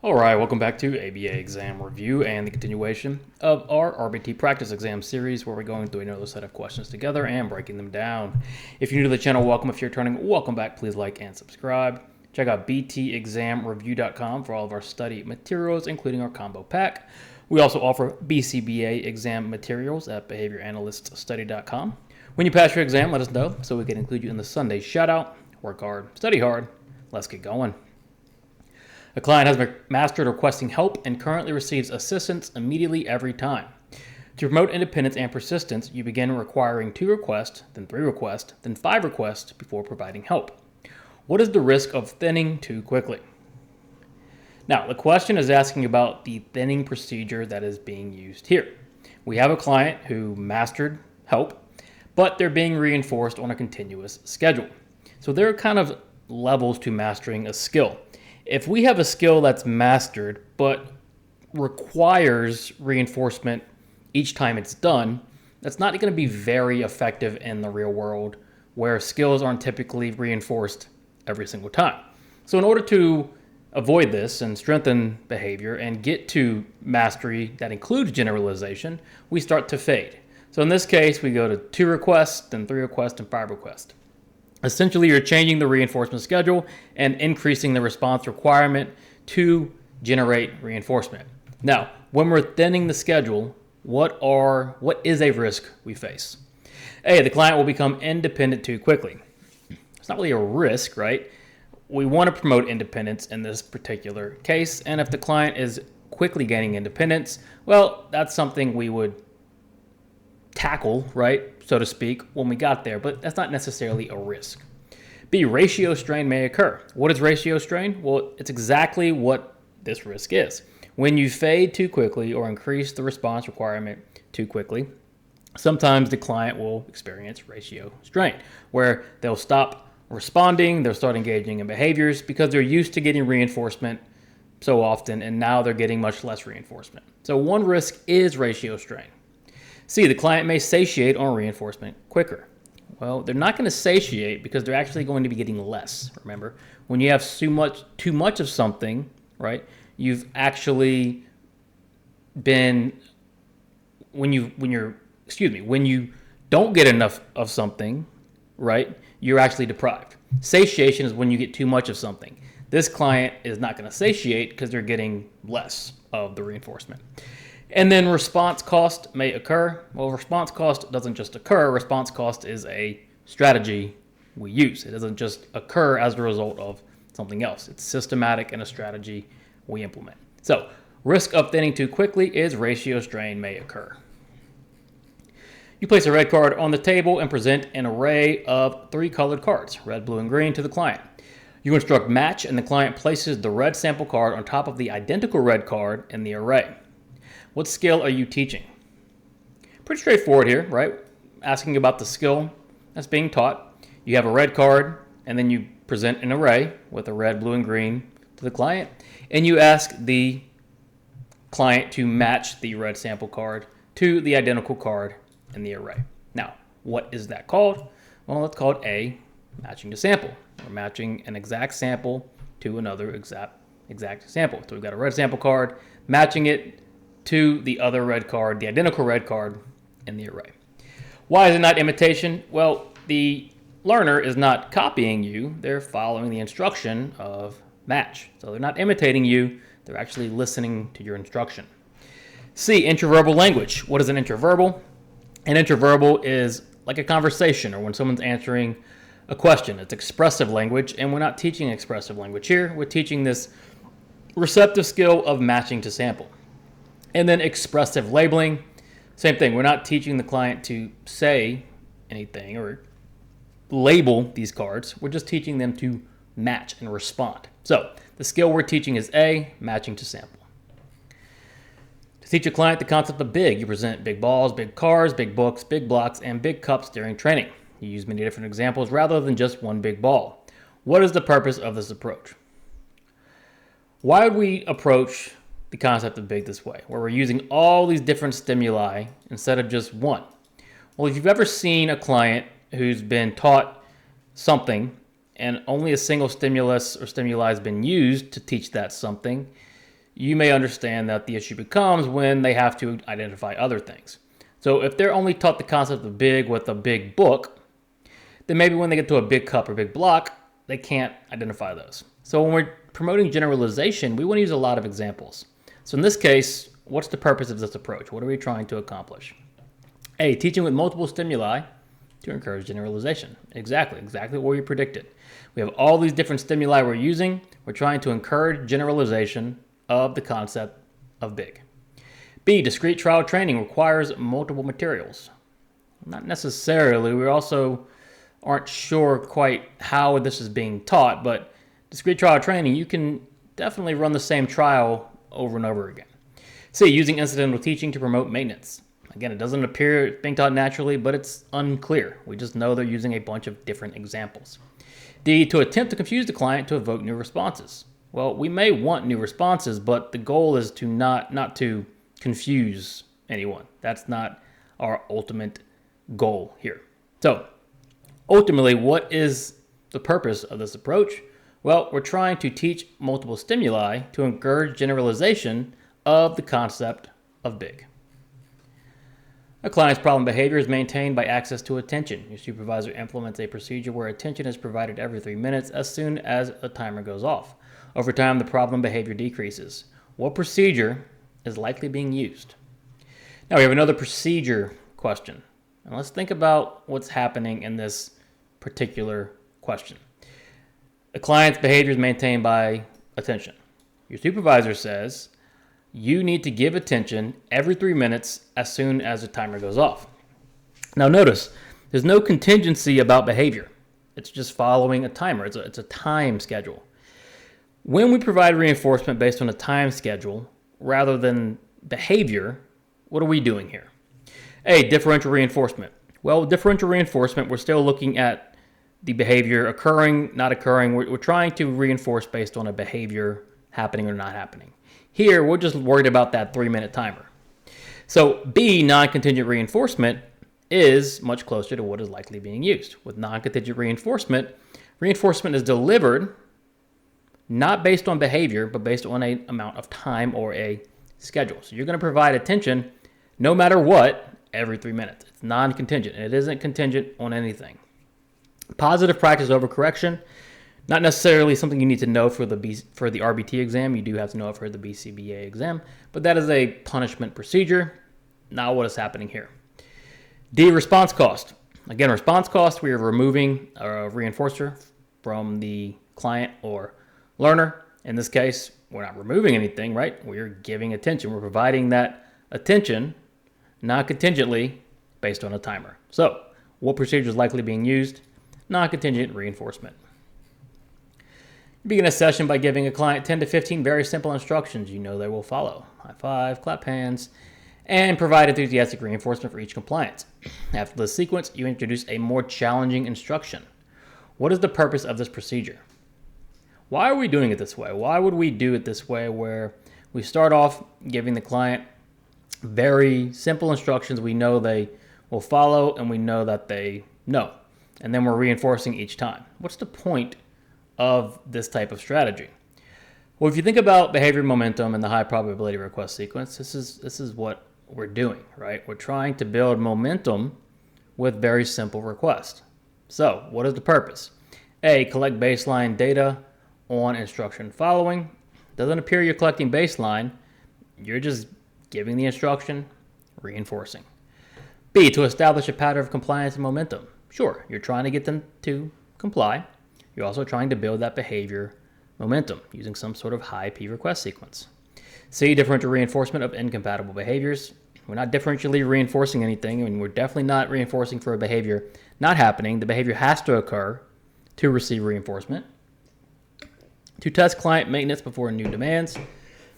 All right, welcome back to ABA exam review and the continuation of our RBT practice exam series where we're going through another set of questions together and breaking them down. If you're new to the channel, welcome. If you're returning, welcome back. Please like and subscribe. Check out btexamreview.com for all of our study materials, including our combo pack. We also offer BCBA exam materials at behavioranalyststudy.com. When you pass your exam, let us know so we can include you in the Sunday shout out. Work hard, study hard. Let's get going. A client has mastered requesting help and currently receives assistance immediately every time. To promote independence and persistence, you begin requiring 2 requests, then 3 requests, then 5 requests before providing help. What is the risk of thinning too quickly? Now, the question is asking about the thinning procedure that is being used here. We have a client who mastered help, but they're being reinforced on a continuous schedule. So there are kind of levels to mastering a skill. If we have a skill that's mastered but requires reinforcement each time it's done, that's not going to be very effective in the real world where skills aren't typically reinforced every single time. So in order to avoid this and strengthen behavior and get to mastery that includes generalization, we start to fade. So in this case, we go to 2 requests, then 3 requests, and 5 requests. Essentially, you're changing the reinforcement schedule and increasing the response requirement to generate reinforcement. Now, when we're thinning the schedule, what is a risk we face? A, the client will become independent too quickly. It's not really a risk, right? We want to promote independence in this particular case, and if the client is quickly gaining independence, well, that's something we would tackle, right, so to speak, when we got there, but that's not necessarily a risk. B, ratio strain may occur. What is ratio strain? Well, it's exactly what this risk is. When you fade too quickly or increase the response requirement too quickly, sometimes the client will experience ratio strain, where they'll stop responding, they'll start engaging in behaviors because they're used to getting reinforcement so often, and now they're getting much less reinforcement. So one risk is ratio strain. C, the client may satiate on reinforcement quicker. Well, they're not going to satiate because they're actually going to be getting less. Remember, when you have too much of something, right? You've actually been when you don't get enough of something, right? You're actually deprived. Satiation is when you get too much of something. This client is not going to satiate because they're getting less of the reinforcement. And then response cost may occur. Well, response cost doesn't just occur. Response cost is a strategy we use. It doesn't just occur as a result of something else. It's systematic and a strategy we implement. So risk of thinning too quickly is ratio strain may occur. You place a red card on the table and present an array of 3 colored cards, red, blue, and green, to the client. You instruct match, and the client places the red sample card on top of the identical red card in the array. What skill are you teaching? Pretty straightforward here, right? Asking about the skill that's being taught. You have a red card, and then you present an array with a red, blue, and green to the client, and you ask the client to match the red sample card to the identical card in the array. Now, what is that called? Well, it's called A, matching to sample. We're matching an exact sample to another exact sample. So we've got a red sample card, matching it to the other red card, the identical red card in the array. Why is it not imitation? Well, the learner is not copying you. They're following the instruction of match. So they're not imitating you. They're actually listening to your instruction. C, intraverbal language. What is an intraverbal? An intraverbal is like a conversation or when someone's answering a question. It's expressive language, and we're not teaching expressive language here. We're teaching this receptive skill of matching to sample. And then expressive labeling, same thing. We're not teaching the client to say anything or label these cards. We're just teaching them to match and respond. So the skill we're teaching is A, matching to sample. To teach a client the concept of big, you present big balls, big cars, big books, big blocks, and big cups during training. You use many different examples rather than just one big ball. What is the purpose of this approach? Why would we approach the concept of big this way, where we're using all these different stimuli instead of just one? Well, if you've ever seen a client who's been taught something and only a single stimulus or stimuli has been used to teach that something, you may understand that the issue becomes when they have to identify other things. So if they're only taught the concept of big with a big book, then maybe when they get to a big cup or big block, they can't identify those. So when we're promoting generalization, we want to use a lot of examples. So in this case, what's the purpose of this approach? What are we trying to accomplish? A, teaching with multiple stimuli to encourage generalization. Exactly what we predicted. We have all these different stimuli we're using. We're trying to encourage generalization of the concept of big. B, discrete trial training requires multiple materials. Not necessarily. We also aren't sure quite how this is being taught, but discrete trial training, you can definitely run the same trial over and over again. C, using incidental teaching to promote maintenance. Again, it doesn't appear being taught naturally, but it's unclear. We just know they're using a bunch of different examples. D, to attempt to confuse the client to evoke new responses. Well, we may want new responses, but the goal is to not to confuse anyone. That's not our ultimate goal here. So, ultimately, what is the purpose of this approach? Well, we're trying to teach multiple stimuli to encourage generalization of the concept of big. A client's problem behavior is maintained by access to attention. Your supervisor implements a procedure where attention is provided every 3 minutes as soon as a timer goes off. Over time, the problem behavior decreases. What procedure is likely being used? Now we have another procedure question. And let's think about what's happening in this particular question. The client's behavior is maintained by attention. Your supervisor says you need to give attention every 3 minutes as soon as the timer goes off. Now notice, there's no contingency about behavior. It's just following a timer. It's a time schedule. When we provide reinforcement based on a time schedule rather than behavior, what are we doing here? A, differential reinforcement. Well, differential reinforcement, we're still looking at the behavior occurring, not occurring. We're trying to reinforce based on a behavior happening or not happening. Here, we're just worried about that 3-minute timer. So B, non-contingent reinforcement, is much closer to what is likely being used. With non-contingent reinforcement, reinforcement is delivered not based on behavior, but based on an amount of time or a schedule. So you're going to provide attention no matter what every 3 minutes. It's non-contingent, and it isn't contingent on anything. Positive practice over correction, not necessarily something you need to know for the RBT exam. You do have to know it for the BCBA exam, but that is a punishment procedure, not what is happening here. D, response cost. Again, response cost, we are removing a reinforcer from the client or learner. In this case, we're not removing anything, right? We're giving attention. We're providing that attention, not contingently, based on a timer. So, what procedure is likely being used? Non-contingent reinforcement. Begin a session by giving a client 10 to 15 very simple instructions you know they will follow. High five, clap hands, and provide enthusiastic reinforcement for each compliance. After the sequence, you introduce a more challenging instruction. What is the purpose of this procedure? Why are we doing it this way? Why would we do it this way where we start off giving the client very simple instructions we know they will follow and we know that they know, and then we're reinforcing each time? What's the point of this type of strategy? Well, if you think about behavior momentum and the high probability request sequence, this is what we're doing, right? We're trying to build momentum with very simple requests. So what is the purpose? A, collect baseline data on instruction following. Doesn't appear you're collecting baseline. You're just giving the instruction, reinforcing. B, to establish a pattern of compliance and momentum. Sure, you're trying to get them to comply. You're also trying to build that behavior momentum using some sort of high P request sequence. C, differential reinforcement of incompatible behaviors. We're not differentially reinforcing anything, and we're definitely not reinforcing for a behavior not happening. The behavior has to occur to receive reinforcement. To test client maintenance before new demands.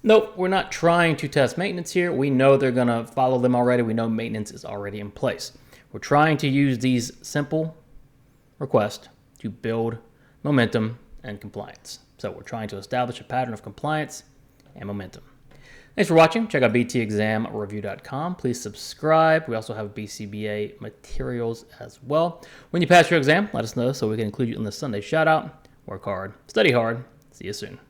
Nope, we're not trying to test maintenance here. We know they're going to follow them already. We know maintenance is already in place. We're trying to use these simple requests to build momentum and compliance. So we're trying to establish a pattern of compliance and momentum. Thanks for watching. Check out btexamreview.com. Please subscribe. We also have BCBA materials as well. When you pass your exam, let us know so we can include you in the Sunday shout out. Work hard, study hard. See you soon.